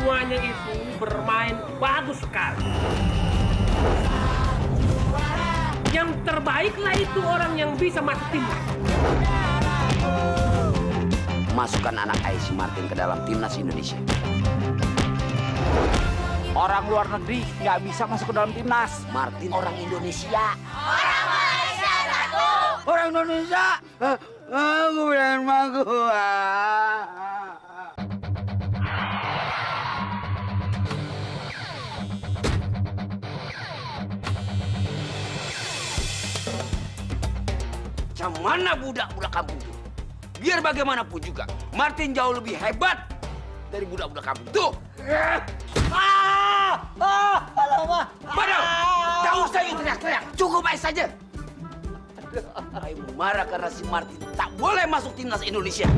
semuanya itu bermain bagus sekali. Yang terbaiklah itu orang yang bisa masuk timnas. Masukkan anak Aishi Martin ke dalam timnas Indonesia. Orang luar negeri nggak bisa masuk ke dalam timnas. Martin orang Indonesia. Orang Malaysia satu. Orang Indonesia. Aku bilang magu. Macam mana budak-budak kampung itu? Biar bagaimanapun juga, Martin jauh lebih hebat dari budak-budak kampung itu. Alamak. Padahal, tak usah yuk teriak-teriak. Cukup aja saja. Ayo marah karena si Martin tak boleh masuk timnas Indonesia.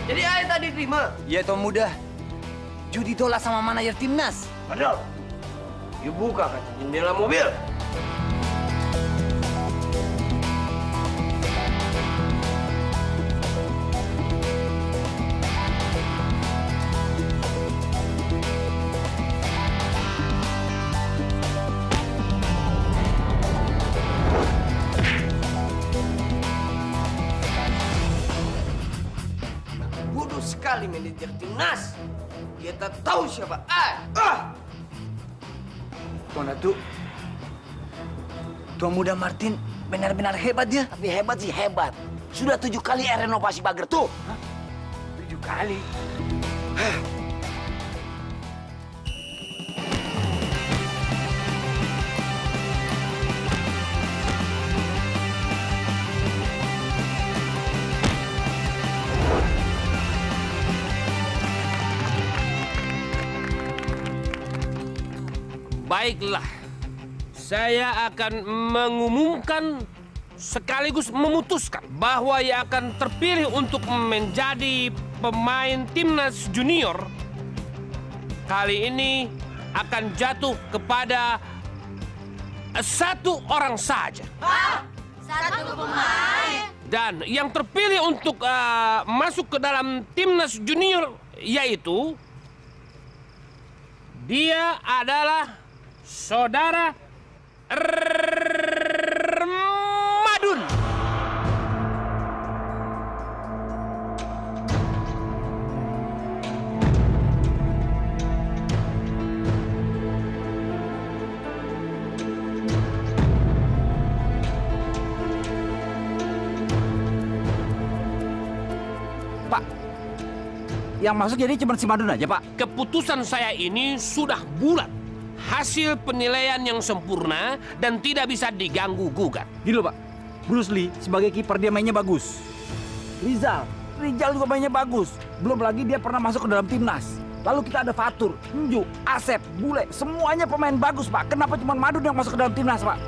Jadi ayah tadi terima. Iya, Tuan Muda. Judi tolak sama manajer timnas. Padahal, you buka kaca jendela mobil. Bodoh sekali manajer timnas. Dia tak tahu siapa ayah. Tuan Datuk. Tuan Muda Martin benar-benar hebat dia. Tapi hebat sih hebat. Sudah 7 kali renovasi pagar tuh. 7 kali. Baiklah, saya akan mengumumkan sekaligus memutuskan bahwa ia akan terpilih untuk menjadi pemain timnas junior. Kali ini akan jatuh kepada satu orang saja. Satu pemain. Dan yang terpilih untuk masuk ke dalam timnas junior yaitu dia adalah Saudara Madun. Pak, yang masuk jadi cuma si Madun aja, Pak. Keputusan saya ini sudah bulat. Hasil penilaian yang sempurna dan tidak bisa diganggu-gugat. Gini loh, Pak. Bruce Lee sebagai kiper dia mainnya bagus. Rizal juga mainnya bagus. Belum lagi dia pernah masuk ke dalam timnas. Lalu kita ada Fatur, Nju, Asep, Bule, semuanya pemain bagus, Pak. Kenapa cuma Madun yang masuk ke dalam timnas, Pak?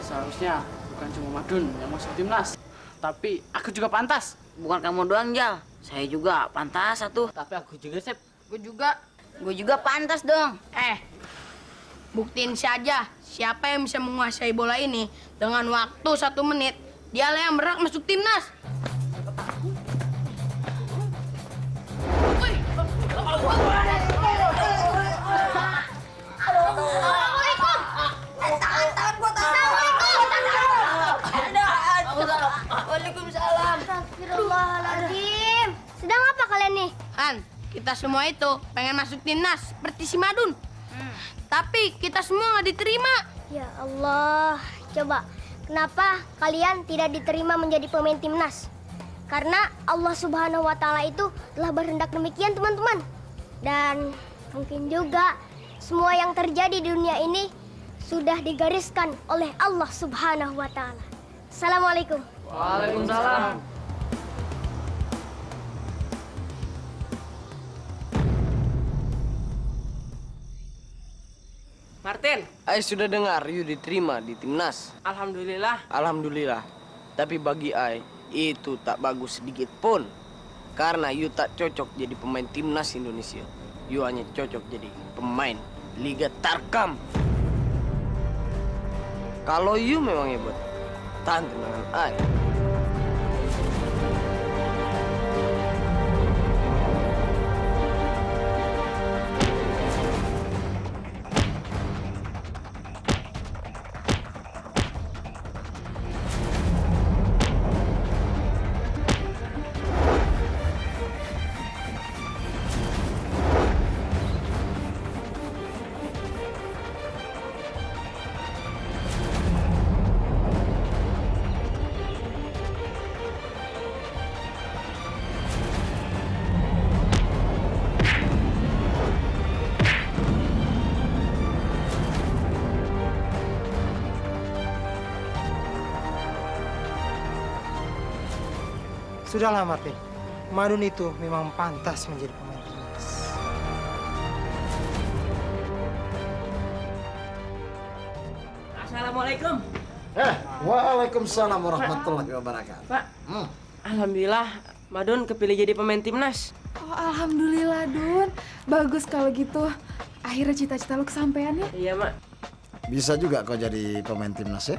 Seharusnya bukan cuma Madun yang masuk timnas, tapi aku juga pantas. Bukan kamu doang, Jal. Saya juga pantas satu. Tapi aku juga, Sep. Gue juga. Gue juga pantas dong. Buktiin saja siapa yang bisa menguasai bola ini dengan waktu 1 menit. Dialah yang berhak masuk timnas. Assalamualaikum. Tangan buat Waalaikumsalam. Astagfirullahaladzim. Sedang apa kalian nih? Han, kita semua itu pengen masuk timnas seperti si Madun. Tapi kita semua nggak diterima. Ya Allah, coba kenapa kalian tidak diterima menjadi pemain timnas? Karena Allah Subhanahu wa Ta'ala itu telah berhendak demikian, teman-teman. Dan mungkin juga semua yang terjadi di dunia ini sudah digariskan oleh Allah Subhanahu wa taala. Assalamualaikum. Waalaikumsalam. Martin, Ai sudah dengar you diterima di timnas. Alhamdulillah. Alhamdulillah. Tapi bagi Ai itu tak bagus sedikit pun. Karena you tak cocok jadi pemain timnas Indonesia. You hanya cocok jadi pemain Liga Tarkam. Kalau you memang hebat, tahan tendangan Ai. Sudahlah Martin, Madun itu memang pantas menjadi pemain timnas. Assalamualaikum. Waalaikumsalam warahmatullahi wabarakatuh. Pak, alhamdulillah Madun kepilih jadi pemain timnas. Oh, alhamdulillah, Dun. Bagus kalau gitu. Akhirnya cita-cita lu kesampaian ya? Iya, Mak. Bisa juga kau jadi pemain timnas ya?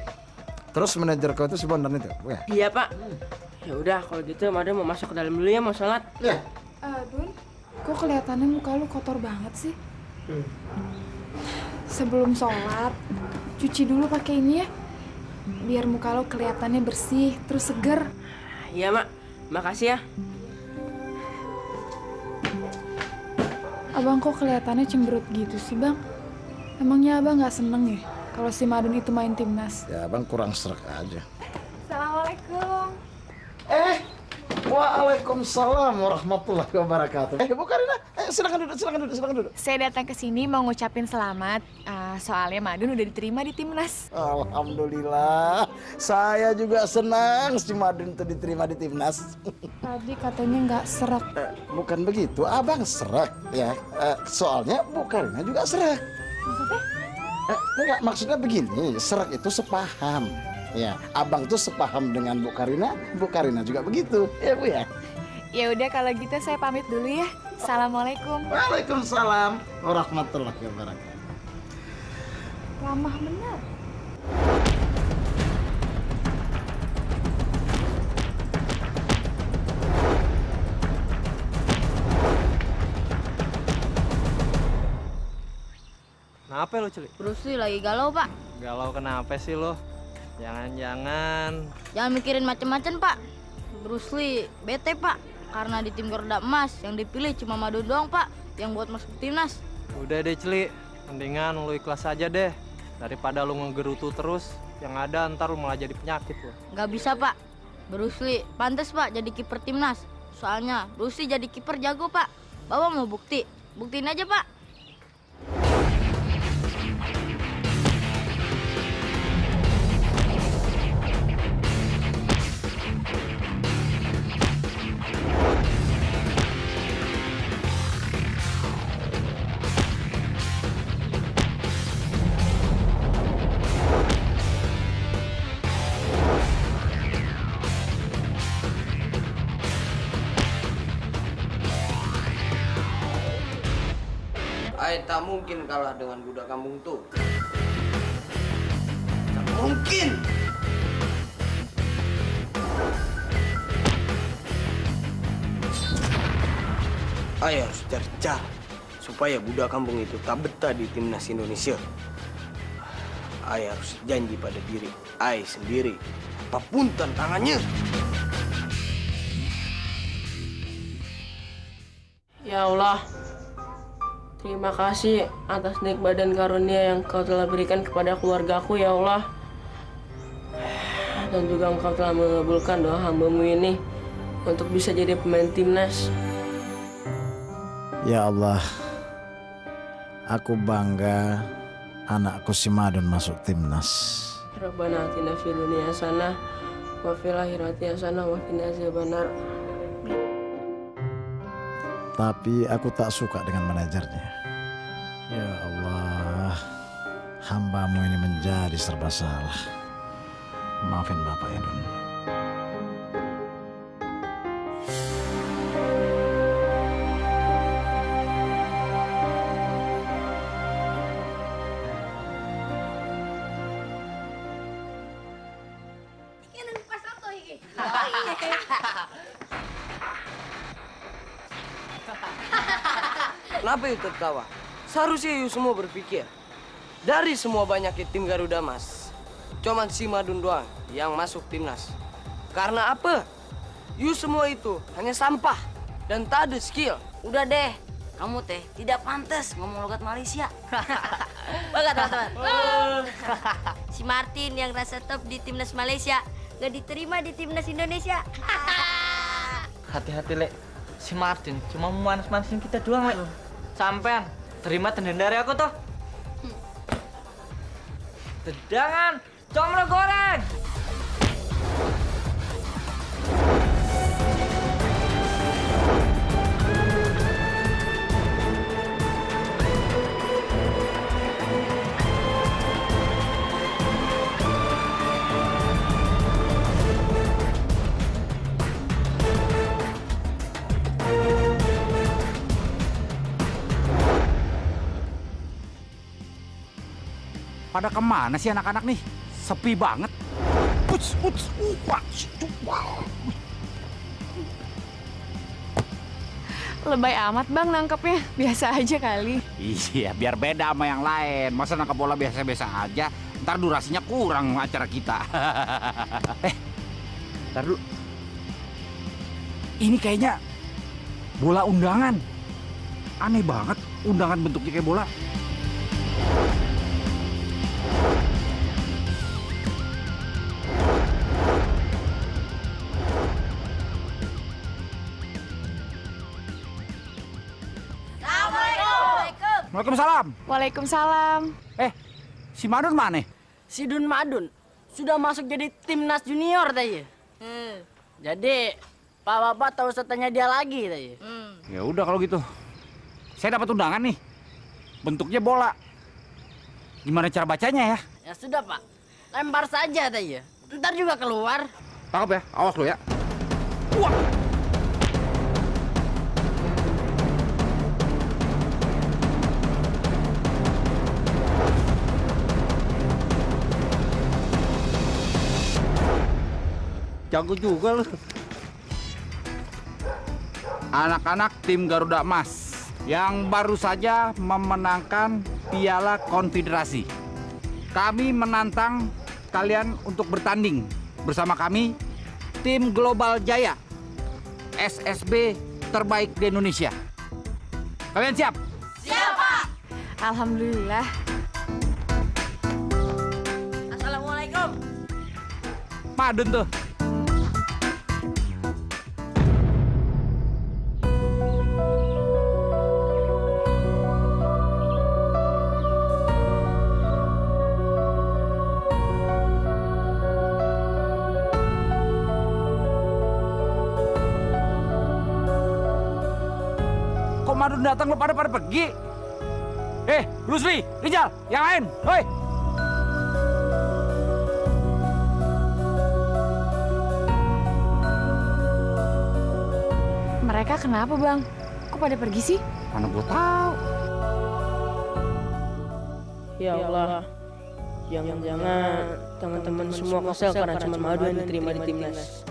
Terus manajer kau itu si Bondan itu? Ya? Iya, Pak. Ya udah kalau gitu Madun mau masuk ke dalam dulu ya, mau sholat. Ya. Dun, kok kelihatannya muka lu kotor banget sih? Sebelum sholat, cuci dulu pakai ini ya. Biar muka lu kelihatannya bersih, terus seger. Iya, Mak. Makasih ya. Abang kok kelihatannya cemberut gitu sih, Bang? Emangnya Abang nggak seneng ya kalau si Madun itu main timnas? Ya abang kurang serak aja. Assalamualaikum. Waalaikumsalam warahmatullahi wabarakatuh. Bu Karina, silakan duduk. Saya datang ke sini mau ngucapin selamat. Soalnya Madun udah diterima di timnas. Alhamdulillah, saya juga senang si Madun itu diterima di timnas. Tadi katanya nggak serak. Bukan begitu, abang serak ya. Soalnya Bu Karina juga serak. Maksudnya? Enggak, maksudnya begini, serak itu sepaham. Ya, abang tuh sepaham dengan Bu Karina juga begitu. Ya Bu ya. Ya udah kalau gitu saya pamit dulu ya. Assalamualaikum. Waalaikumsalam warahmatullahi wabarakatuh. Ramah benar. Kenapa lo, Celi? Bruce Lee lagi galau, Pak. Galau kenapa sih lo? Jangan-jangan... Jangan mikirin macem-macem, Pak. Bruce Lee bete, Pak. Karena di tim Garuda Emas yang dipilih cuma Madun doang, Pak. Yang buat masuk timnas. Udah deh, Celi. Mendingan lo ikhlas aja deh. Daripada lo ngegerutu terus, yang ada ntar lo malah jadi penyakit lo. Nggak bisa, Pak. Bruce Lee pantas, Pak, jadi kiper timnas. Soalnya Bruce Lee jadi kiper jago, Pak. Bapak mau bukti? Buktiin aja, Pak. Ai tak mungkin kalah dengan budak kampung tuh. Tak mungkin. Ai harus cari cara supaya budak kampung itu tak betah di timnas Indonesia. Ai harus janji pada diri Ai sendiri, apapun tantangannya. Ya Allah, terima kasih atas nikmat dan karunia yang Kau telah berikan kepada keluargaku, ya Allah. Dan juga Engkau telah mengabulkan doa hamba-Mu ini untuk bisa jadi pemain timnas. Ya Allah, aku bangga anakku si Madun masuk timnas. Rabbana atina fid dunya hasanah wa fil akhirati hasanah wa qina azabannar. Tapi aku tak suka dengan manajernya. Ya Allah, hambamu ini menjadi serba salah. Maafin Bapak ya, Dun. Kenapa itu tertawa? Seharusnya you semua berpikir. Dari semua banyaknya tim Garuda Mas, cuman si Madun doang yang masuk timnas. Karena apa? You semua itu hanya sampah dan tak ada skill. Udah deh, kamu teh tidak pantas ngomong logat Malaysia. Bangga teman-teman. Si Martin yang rasa top di timnas Malaysia gak diterima di timnas Indonesia. Hati-hati, Lek. Si Martin cuma mau manas-manasin kita doang, Lek. Sampean, terima tendangan dari aku toh. Tendangan, comro goreng. Pada kemana sih anak-anak nih? Sepi banget. Lebay amat bang nangkepnya, biasa aja kali. Iya, biar beda sama yang lain. Masa nangkep bola biasa-biasa aja, ntar durasinya kurang acara kita. Ntar dulu. Ini kayaknya bola undangan. Aneh banget, undangan bentuknya kayak bola. Waalaikumsalam. Waalaikumsalam. Si Madun mana? Si Dun Madun sudah masuk jadi timnas junior tadi. Jadi Pak Bapak tahu tanya dia lagi tadi. Ya udah kalau gitu. Saya dapat undangan nih. Bentuknya bola. Gimana cara bacanya ya? Ya sudah Pak, lempar saja tadi. Ntar juga keluar. Tangkap ya, awas lo ya. Wah. Jago juga lu. Anak-anak tim Garuda Emas yang baru saja memenangkan Piala Konfederasi. Kami menantang kalian untuk bertanding bersama kami, tim Global Jaya, SSB terbaik di Indonesia. Kalian siap? Siap, Pak. Alhamdulillah. Assalamualaikum. Madun tuh. Kok Madun datang lo pada pergi? Bruce Lee, Rizal, yang lain, woi. Mereka kenapa bang? Kok pada pergi sih? Mana gua tahu. Ya Allah, jangan-jangan teman-teman semua kesel karena cuma Madu yang diterima di timnas.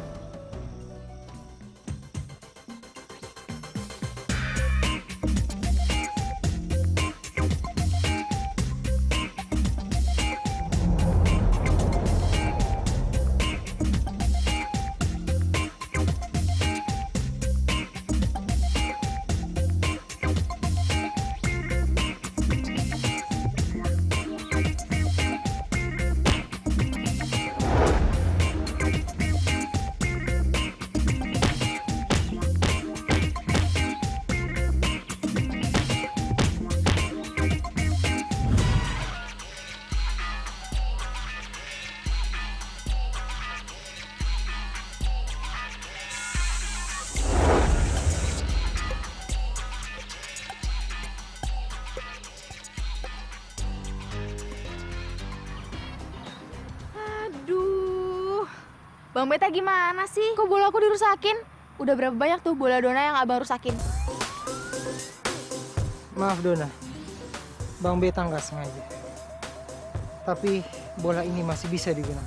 Bang Beta gimana sih? Kok bola aku dirusakin? Udah berapa banyak tuh bola Dona yang abang rusakin? Maaf Dona, Bang Beta nggak sengaja. Tapi bola ini masih bisa digunakan.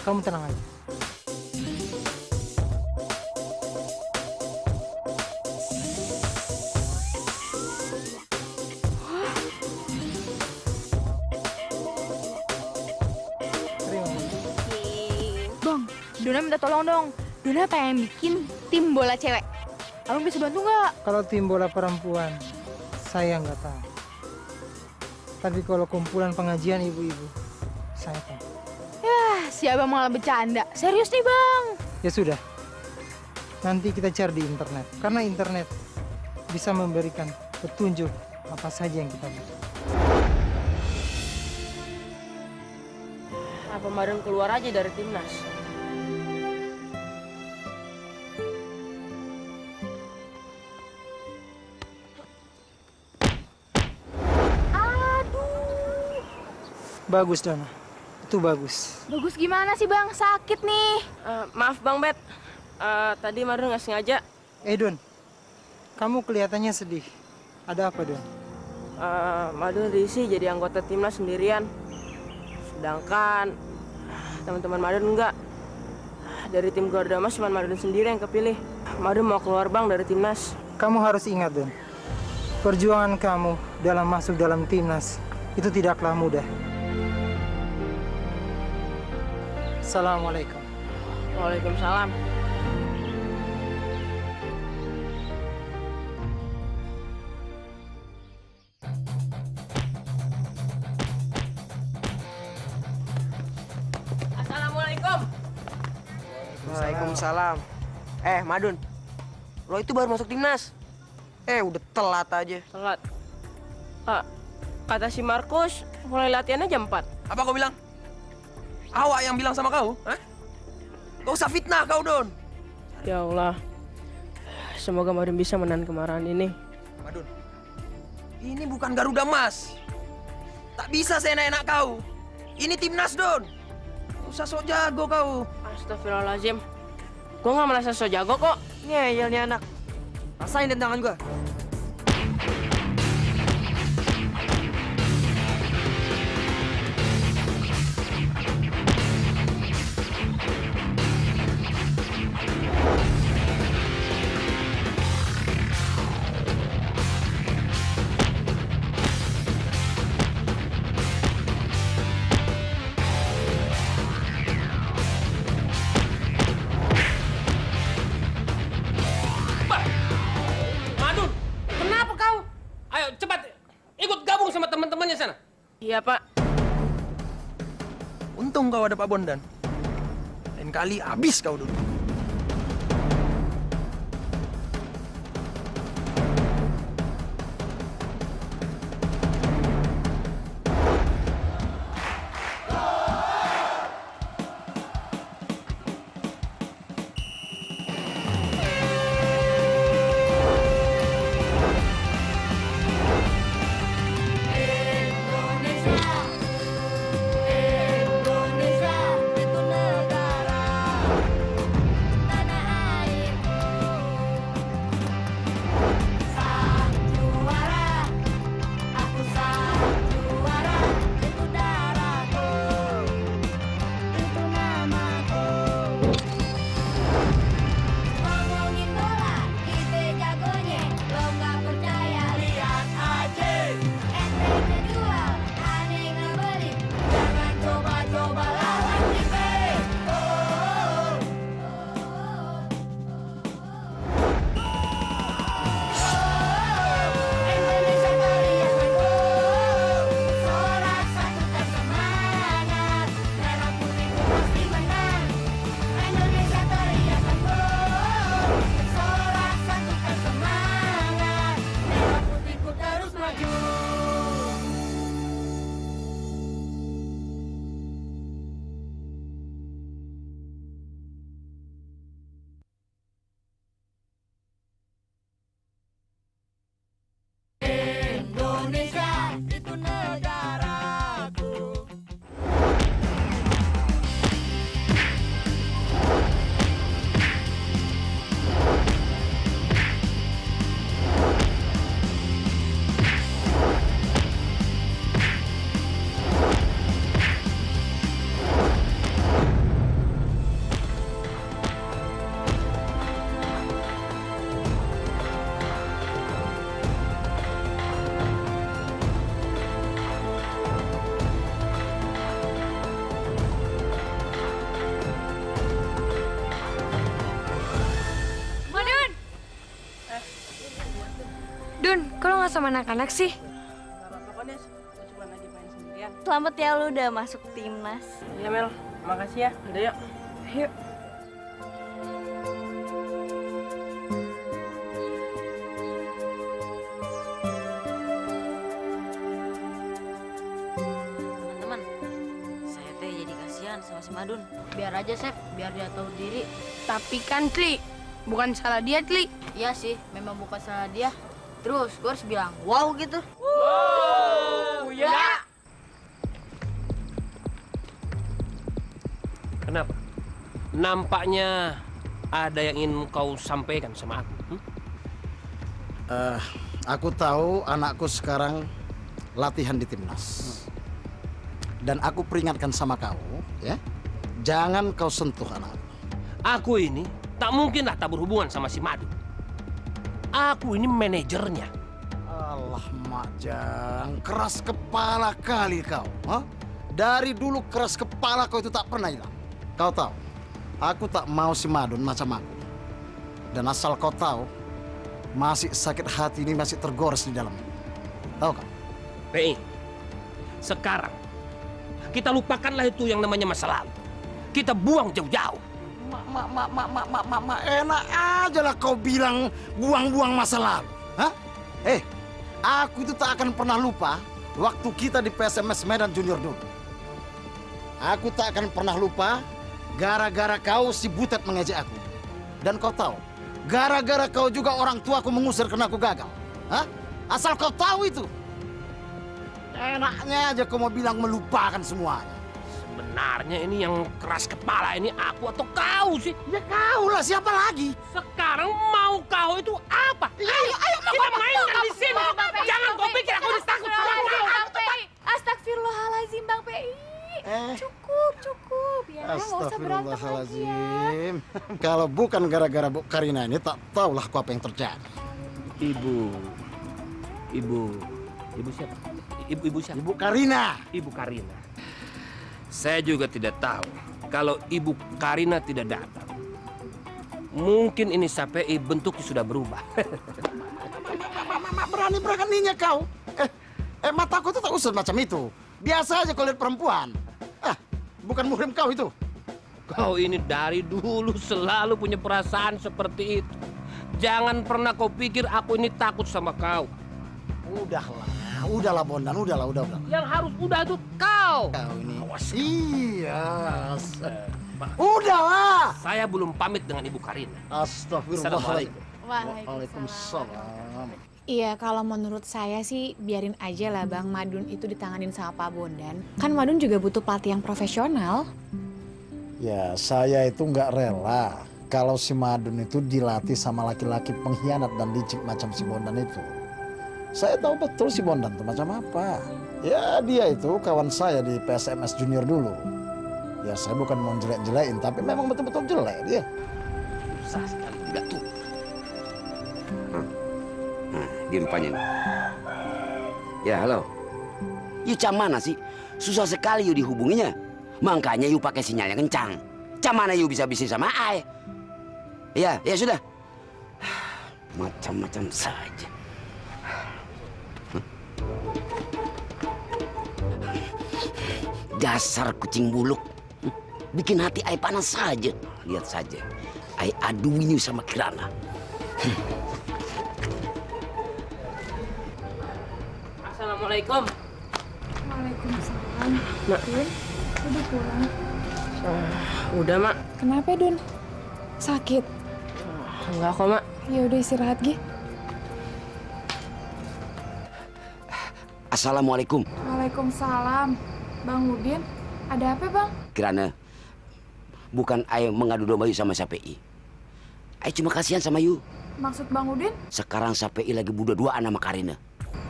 Kamu tenang aja. Bang, Dona minta tolong dong. Dona pengen bikin tim bola cewek. Abang bisa bantu nggak? Kalau tim bola perempuan, saya nggak tahu. Tapi kalau kumpulan pengajian ibu-ibu, saya tahu. Yah, si abang malah bercanda. Serius nih bang. Ya sudah, nanti kita cari di internet. Karena internet bisa memberikan petunjuk apa saja yang kita butuh. Apa Madun keluar aja dari timnas? Bagus Dona, itu bagus. Bagus gimana sih bang? Sakit nih. Maaf Bang Bet, tadi Madun nggak sengaja. Don, kamu kelihatannya sedih. Ada apa Don? Madun risih jadi anggota timnas sendirian. Sedangkan teman-teman Madun enggak. Dari tim Garuda Emas cuma Madun sendiri yang kepilih. Madun mau keluar bang dari timnas. Kamu harus ingat Don, perjuangan kamu dalam masuk dalam timnas itu tidaklah mudah. Assalamualaikum. Waalaikumsalam. Assalamualaikum. Waalaikumsalam. Madun, lo itu baru masuk timnas. Udah telat aja. Telat. Kata si Markus, mulai latihannya jam 4. Apa kau bilang? Awak yang bilang sama kau? Hah? Gak usah fitnah kau, Don. Ya Allah. Semoga Madun bisa menahan kemarahan ini. Madun, ini bukan Garuda Emas. Tak bisa seenak-enak kau. Ini timnas, Don. Gak usah sok jago kau. Astagfirullahaladzim. Gue gak merasa so jago kok. Ngeyel nih anak. Rasain tendangan gua. Madun, kenapa kau? Ayo cepat ikut gabung sama teman-temannya sana. Iya Pak. Untung kau ada Pak Bondan. Lain kali habis kau dulu. Dun, kok lo nggak sama anak-anak sih? Pokoknya gue cuma lagi main sendirian. Selamat ya lu udah masuk timnas. Iya Mel, makasih ya. Udah yuk. Yuk. Teman-teman, saya teh jadi kasihan sama si Madun. Biar aja, Sep, biar dia tahu diri. Tapi kan, Tli, bukan salah dia, Tli. Iya sih, memang bukan salah dia. Terus gue harus bilang wow gitu. Ya. Kenapa? Nampaknya ada yang ingin kau sampaikan sama aku. Aku tahu anakku sekarang latihan di timnas. Dan aku peringatkan sama kau, ya, jangan kau sentuh anak. Aku ini tak mungkinlah tak berhubungan sama si Madu. Aku ini manajernya. Allah, Majang, keras kepala kali kau. Hah? Dari dulu keras kepala kau itu tak pernah hilang. Kau tahu, aku tak mau si Madun macam aku. Dan asal kau tahu, masih sakit hati ini masih tergores di dalam. Tahu kan? PI, sekarang kita lupakanlah itu yang namanya masa lalu. Kita buang jauh-jauh. Enak aja lah kau bilang buang-buang masa lalu. Hah? Aku itu tak akan pernah lupa waktu kita di PSMS Medan Junior dulu. Aku tak akan pernah lupa gara-gara kau si Butet mengejek aku. Dan kau tahu, gara-gara kau juga orang tuaku mengusir karena aku gagal. Hah? Asal kau tahu itu. Enaknya aja kau mau bilang melupakan semuanya. Sebenarnya ini yang keras kepala ini aku atau kau sih? Ya kau lah, siapa lagi? Sekarang mau kau itu apa? Ayo kita mainkan di sini. Jangan kau pikir aku takut sama kau. Astagfirullahaladzim, Bang PI. Cukup ya. Nggak usah berantem lagi ya. Astagfirullahaladzim. Kalau bukan gara-gara Bu Karina ini, tak tahulah aku apa yang terjadi. Ibu siapa? Ibu siapa? Ibu Karina. Ibu Karina. Saya juga tidak tahu kalau Ibu Karina tidak datang. Mungkin ini SPI bentuknya sudah berubah. Berani-beraninya kau. Mataku tuh tak usah macam itu. Biasa aja kau lihat perempuan. Bukan muhrim kau itu. Kau ini dari dulu selalu punya perasaan seperti itu. Jangan pernah kau pikir aku ini takut sama kau. Udahlah Bondan, udahlah. Yang harus udah itu kau. Kau ini. Iya. Udahlah. Saya belum pamit dengan Ibu Karina. Astagfirullahaladzim. Waalaikumsalam. Iya, kalau menurut saya sih biarin aja lah Bang Madun itu ditanganin sama Pak Bondan. Kan Madun juga butuh pelatih yang profesional. Ya, saya itu nggak rela kalau si Madun itu dilatih sama laki-laki pengkhianat dan licik macam si Bondan itu. Saya tahu betul si Bondan itu macam apa. Ya, dia itu kawan saya di PSMS Junior dulu. Ya, saya bukan mau jelek-jelekin, tapi memang betul-betul jelek dia. Susah sekali tidak tuh. Dia rupanya nih. Ya, halo. Yu cam mana sih? Susah sekali Yu dihubunginya. Makanya Yu pakai sinyal yang kencang. Cam mana Yu bisa bisnis sama Ai? Ya sudah. Macam-macam saja. Dasar kucing buluk. Bikin hati Ai panas saja. Lihat saja. Ai aduin Yu sama Kirana. Assalamualaikum. Waalaikumsalam. Mak. Dun, udah pulang. Udah, Mak. Kenapa Dun? Sakit? Enggak kok, Mak. Ya udah istirahat Gi. Assalamualaikum. Waalaikumsalam. Bang Udin, ada apa Bang? Kirana, bukan Ai mengadu domba Yu sama SPI. Ai cuma kasihan sama Yu. Maksud Bang Udin? Sekarang SPI lagi berdua-duaan sama Karina.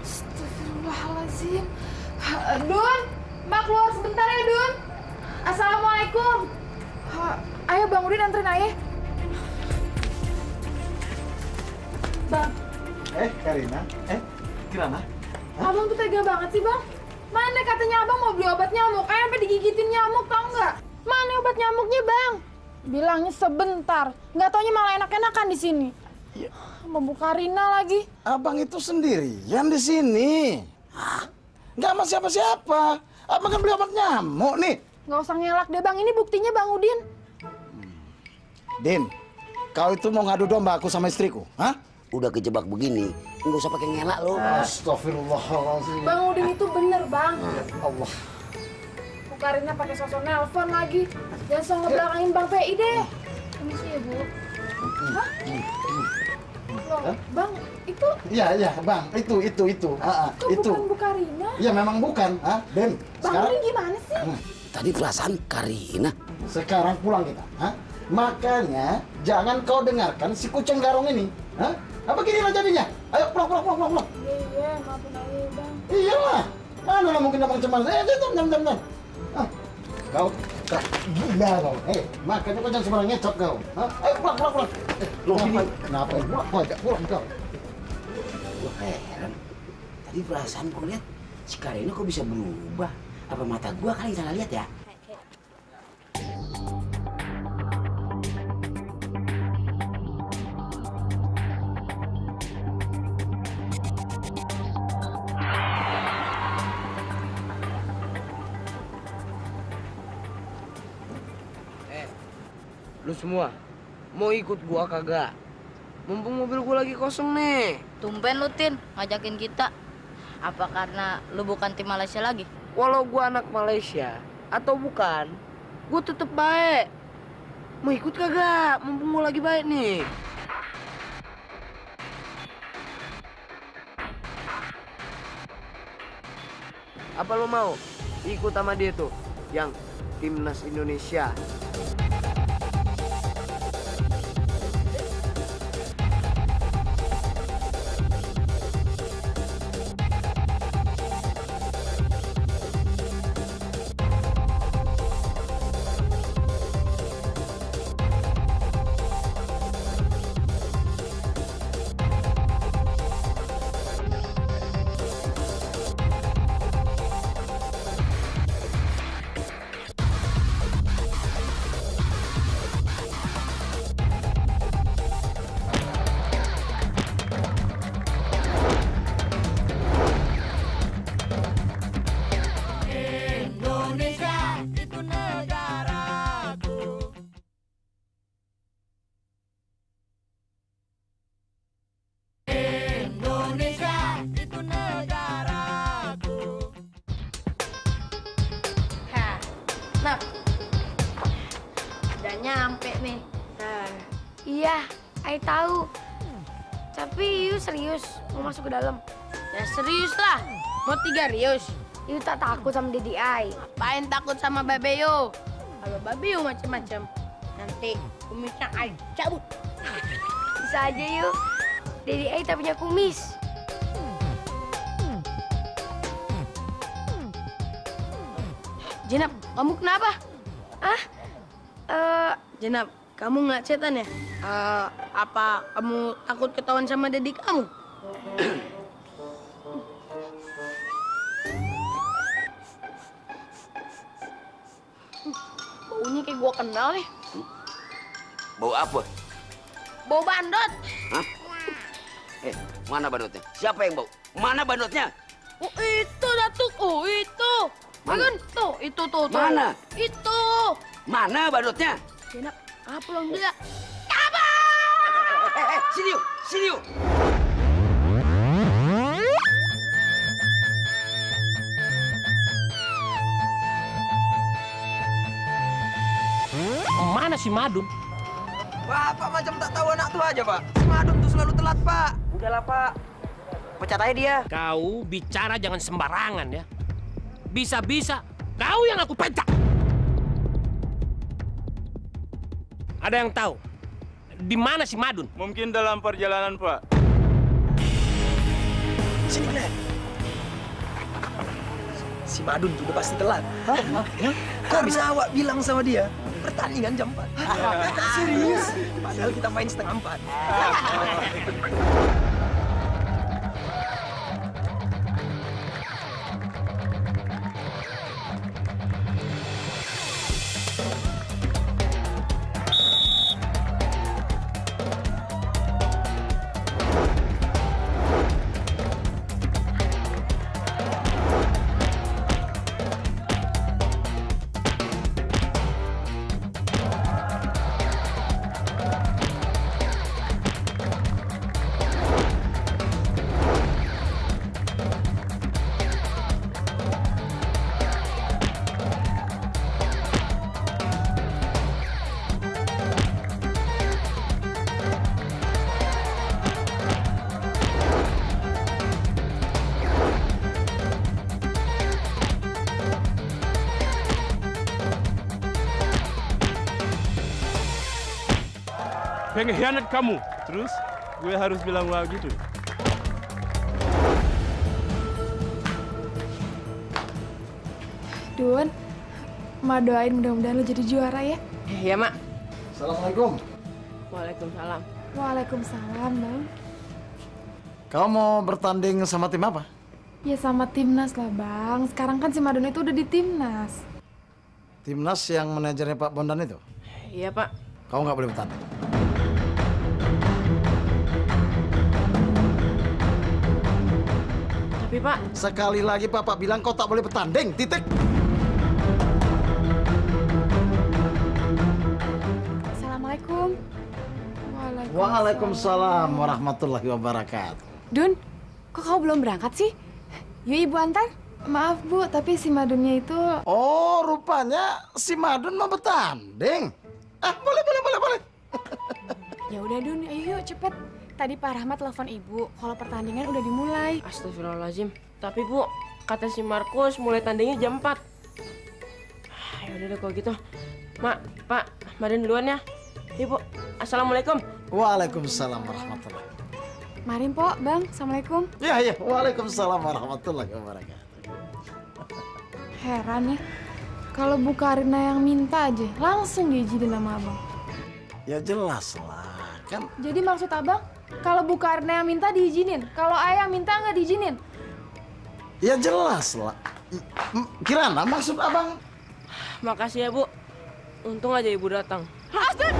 Astagfirullahaladzim. Dun, Mbak keluar sebentar ya Dun. Assalamualaikum. Ayo Bang Udin anterin Ayah. Bang. Karina. Kirana. Abang tuh tega banget sih Bang. Mana katanya Abang mau beli obat nyamuk, sampai digigitin nyamuk, tau nggak? Mana obat nyamuknya Bang? Bilangnya sebentar, nggak taunya malah enak-enakan di sini. Sama Bu Karina lagi. Abang itu sendirian di sini. Hah? Nggak sama siapa-siapa. Abang kan beli obat nyamuk nih. Nggak usah ngelak deh Bang, ini buktinya Bang Udin. Din, kau itu mau ngadu domba aku sama istriku, hah? Udah kejebak begini, nggak usah pakai ngelak lo. Astagfirullahaladzim. Bang Udin itu bener Bang. Allah. Bu Karina pakai sosok nelpon lagi. Jangan sok ngebelakangin Bang PI deh. Permisi ya Bu. Hah? Loh, Bang, itu Iya, bang, itu. kok Itu. bukan Bu Karina? Ya memang bukan, ah, Den. Bang Udin gimana sih? Tadi perasaan Karina. Sekarang pulang kita, hah? Makanya jangan kau dengarkan si kucing garong ini, hah? Apa ginilah jadinya? Ayo pulang. Iya, maafin aja Bang. Iyalah, mana lah mungkin abang cemas? Jam. Kau gila kau. Makanya kau jangan sembarang ngecap kau. Hah? Ayo pulang. Lo kenapa? Pulang kau. Gue heran. Tadi perasaan gue lihat si Karina kok bisa berubah. Apa mata gua kali yang salah lihat ya? Lu semua mau ikut gua kagak? Mumpung mobil gua lagi kosong nih. Tumben lu, Tin, ngajakin kita. Apa karena lu bukan tim Malaysia lagi? Walau gua anak Malaysia atau bukan, gua tetep baik. Mau ikut kagak? Mumpung gua lagi baik nih. Apa lo mau ikut sama dia tuh yang timnas Indonesia? Nah, udah nyampe nih. Iya, Ai tahu. Tapi Yu serius mau masuk ke dalam. Ya serius lah, mau 3 rius. Yu tak takut sama Dedi Ai. Ngapain takut sama Babeo? Kalau Babeo macam-macam, nanti kumisnya Ai cabut. Bisa aja Yu. Dedi Ai tak punya kumis. Jenab, kamu kenapa? Jenab, kamu nggak setan ya? Apa kamu takut ketahuan sama Dedi kamu? Baunya kayak gua kenal nih. Bau apa? Bau bandot. Hah? Mana bandotnya? Siapa yang bau? Mana bandotnya? Oh itu Datuk, oh itu. Mana? Kan? Tuh, itu tuh. Mana? Itu. Mana bandotnya? Jenab, pulang dulu ya. Sini yuk. Mana si Madun? Bapak macam tak tahu anak tuh aja, Pak. Si Madun tuh selalu telat, Pak. Udahlah, Pak. Pecat aja dia. Kau bicara jangan sembarangan ya. Bisa-bisa kau yang aku pecat. Ada yang tahu di mana si Madun? Mungkin dalam perjalanan, Pak. Sini, Glenn. Si Madun udah pasti telat. Hah? Kok bisa awak bilang sama dia? Pertandingan jam 4. Serius? Padahal kita main setengah 4. pengkhianat kamu. Terus gue harus bilang wah gitu. Dun, Ma doain mudah-mudahan lo jadi juara ya. Iya, Mak. Assalamualaikum. Waalaikumsalam. Waalaikumsalam, Bang. Kau mau bertanding sama tim apa? Ya sama timnas lah, Bang. Sekarang kan si Madun itu udah di timnas. Timnas yang manajernya Pak Bondan itu? Iya, Pak. Kau nggak boleh bertanding. Tapi, Pak. Sekali lagi Bapak bilang kau tak boleh bertanding, titik. Assalamualaikum. Waalaikumsalam warahmatullahi wabarakatuh. Dun, kok kamu belum berangkat sih? Yuk ibu antar. Maaf bu, tapi si Madunnya itu... Oh, rupanya si Madun mau bertanding. Boleh. Ya udah Dun, ayo yuk cepet. Tadi Pak Rahmat telepon ibu, kalau pertandingan udah dimulai. Astagfirullahaladzim. Tapi Bu, kata si Markus mulai tandingnya jam 4. Ya udah deh kalau gitu. Mak, Pak, Madun duluan ya. Ibu, Assalamualaikum. Waalaikumsalam warahmatullahi wabarakatuh. Mari Po, Bang. Assalamualaikum. Ya, waalaikumsalam warahmatullahi wabarakatuh. Heran ya, kalau Bu Karina yang minta aja, langsung diizinin sama Abang. Ya jelas lah, kan. Jadi maksud Abang, kalau Bu Karina yang minta diizinin, kalau Ayah yang minta nggak diizinin? Ya jelas lah. Kirana maksud Abang? Makasih ya Bu. Untung aja Ibu datang. Asdun!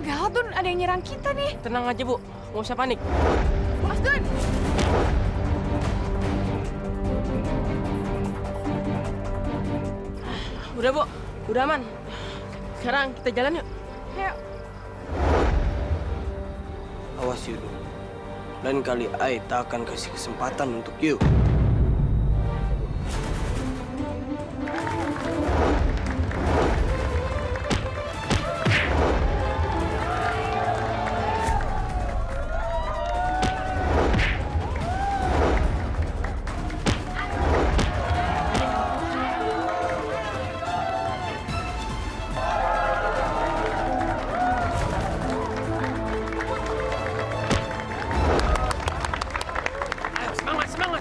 Gawat Dun, ada yang nyerang kita nih. Tenang aja Bu, nggak usah panik. Asdun! Udah Bu, udah aman. Sekarang kita jalan yuk. Yuk. Awas Yudo. Lain kali Ai tak akan kasih kesempatan untuk you.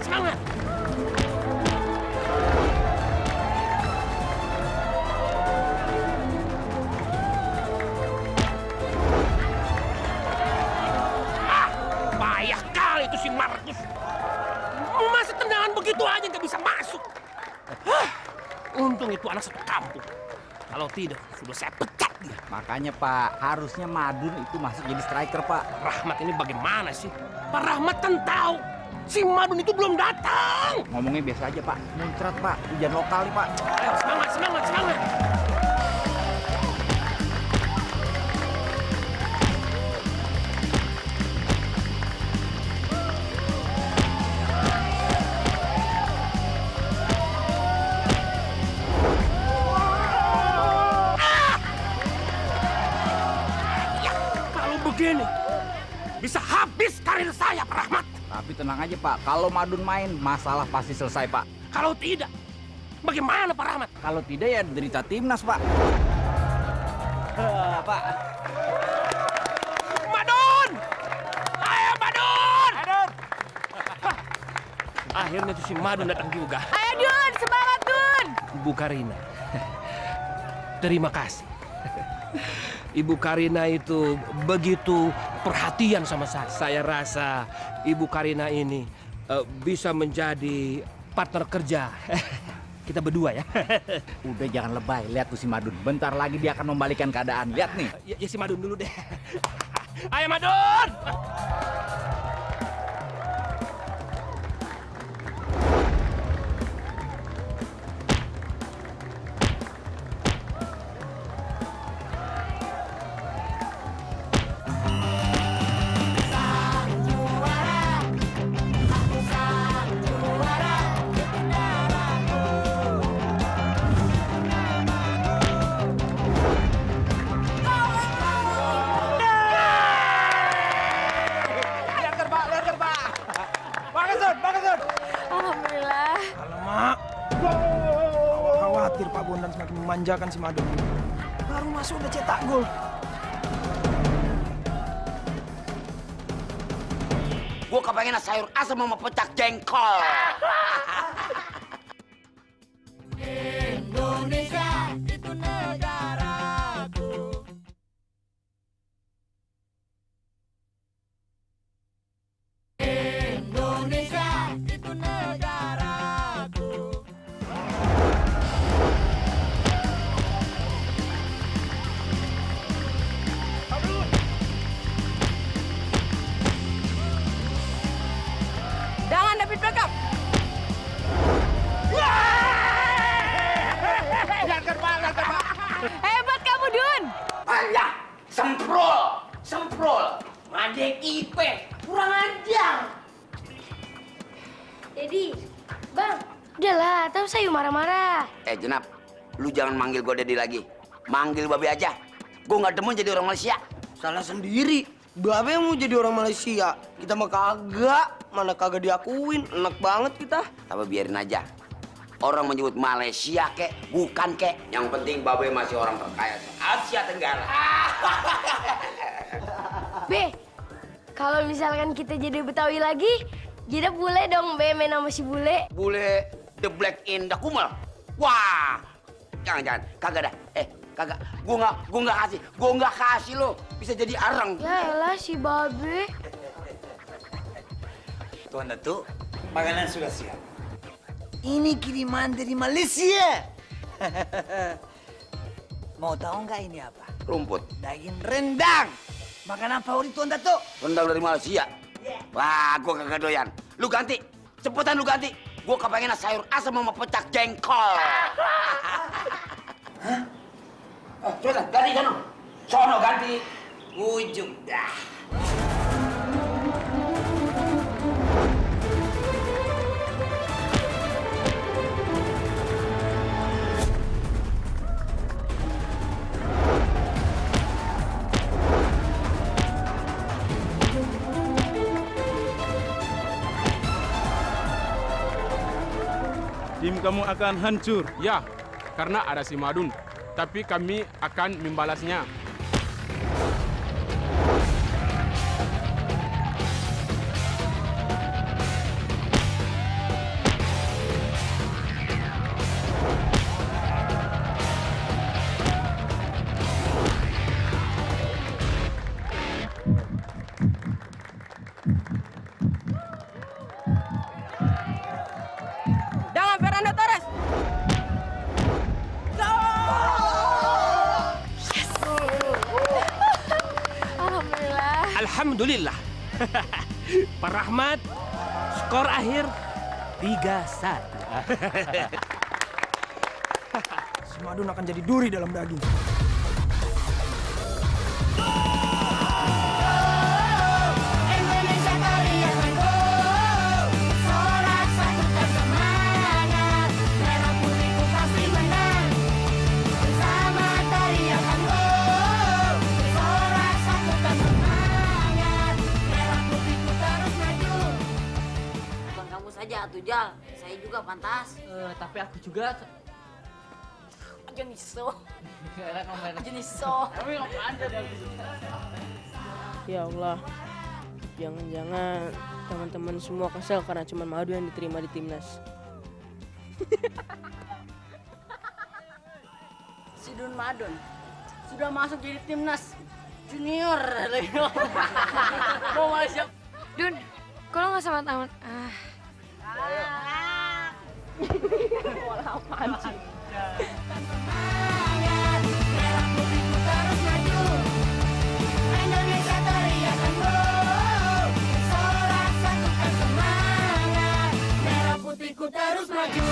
Semangat! Payah kali itu si Markus. Masa tendangan begitu aja nggak bisa masuk. Untung itu anak satu kampung. Kalau tidak, sudah saya pecat dia. Makanya Pak, harusnya Madun itu masuk jadi striker Pak. Rahmat ini bagaimana sih? Pak Rahmat kan tahu si Madun itu belum datang. Ngomongnya biasa aja Pak, muncrat Pak, hujan lokal nih Pak. Ayo, semangat! Kalau begini, bisa habis karir saya, Pak Rahmat. Tapi tenang aja Pak, kalau Madun main, masalah pasti selesai Pak. Kalau tidak, bagaimana Pak Rahmat? Kalau tidak ya derita timnas Pak. Pak. Madun! Ayo Madun! Akhirnya tuh si Madun datang juga. Ayo Dun, semangat Dun! Bu Karina, terima kasih. Ibu Karina itu begitu perhatian sama saya. Saya rasa Ibu Karina ini bisa menjadi partner kerja kita berdua ya. Udah jangan lebay, lihat tuh si Madun. Bentar lagi dia akan membalikan keadaan. Lihat nih. Ya si Madun dulu deh. Ayo Madun! Alhamdulillah. Alamak. Khawatir Pak Bondan semakin memanjakan si Madun. Baru masuk udah cetak gol. Gue kepengen sayur asam sama pecak jengkol. Indonesia itu negaraku. Indonesia itu negaraku. Jangan David Beckham. Hebat kamu, Dun. Alah, semprol. Madek Ipe, kurang ajar. Dedi, Bang, udahlah, tahu saya marah-marah. Jenap, lu jangan manggil gue Dedi lagi. Manggil Babe aja. Gue nggak demen jadi orang Malaysia. Salah sendiri. Babe mau jadi orang Malaysia. Kita mah kagak. Mana kagak diakuin. Enak banget kita. Tapi biarin aja. Orang menyebut Malaysia kek, bukan kek. Yang penting Babe masih orang terkaya Asia Tenggara. Be, kalau misalkan kita jadi Betawi lagi, kita boleh dong Be main sama si bule. Bule the black in the kumel. Wah, jangan. Kagak dah. Kagak. Gua nggak kasih lo. Bisa jadi areng. Ya elah si Babe. Tuan Datuk, makanan sudah siap. Ini kiriman dari Malaysia. Mau tahu nggak ini apa? Rumput. Daging rendang. Makanan favorit Tuan Datuk. Rendang dari Malaysia. Wah, gua kagak doyan. Lu ganti. Cepetan lu ganti. Gua kepengen sayur asam sama pecak jengkol. Cepetan, ganti sono. Sono ganti. Ujung dah. Tim kamu akan hancur. Ya, karena ada si Madun. Tapi kami akan membalasnya. Jangan Fernando Torres. Alhamdulillah. Pak Rahmat, skor akhir 3-1. Si Madun akan jadi duri dalam daging. Indonesia kalian go. Sorak satukan semangat. Merah putihku pasti menang. Bersama teriakan go. Sorak satukan semangat. Merah putihku terus maju. Bukan kamu saja, Tujal. Saya juga pantas. Tapi aku juga. Jeniso. Tapi ngapain aja Ya Allah, jangan-jangan teman-teman semua kesel karena cuma Madu yang diterima di timnas. Si Dun Madun sudah masuk jadi timnas junior. Mau Malaysia. Dun, kalau nggak sama taman. Apaan sih? Merah putihku terus maju. Indonesia teriakan go. Sorak satukan semangat. Merah putihku terus maju.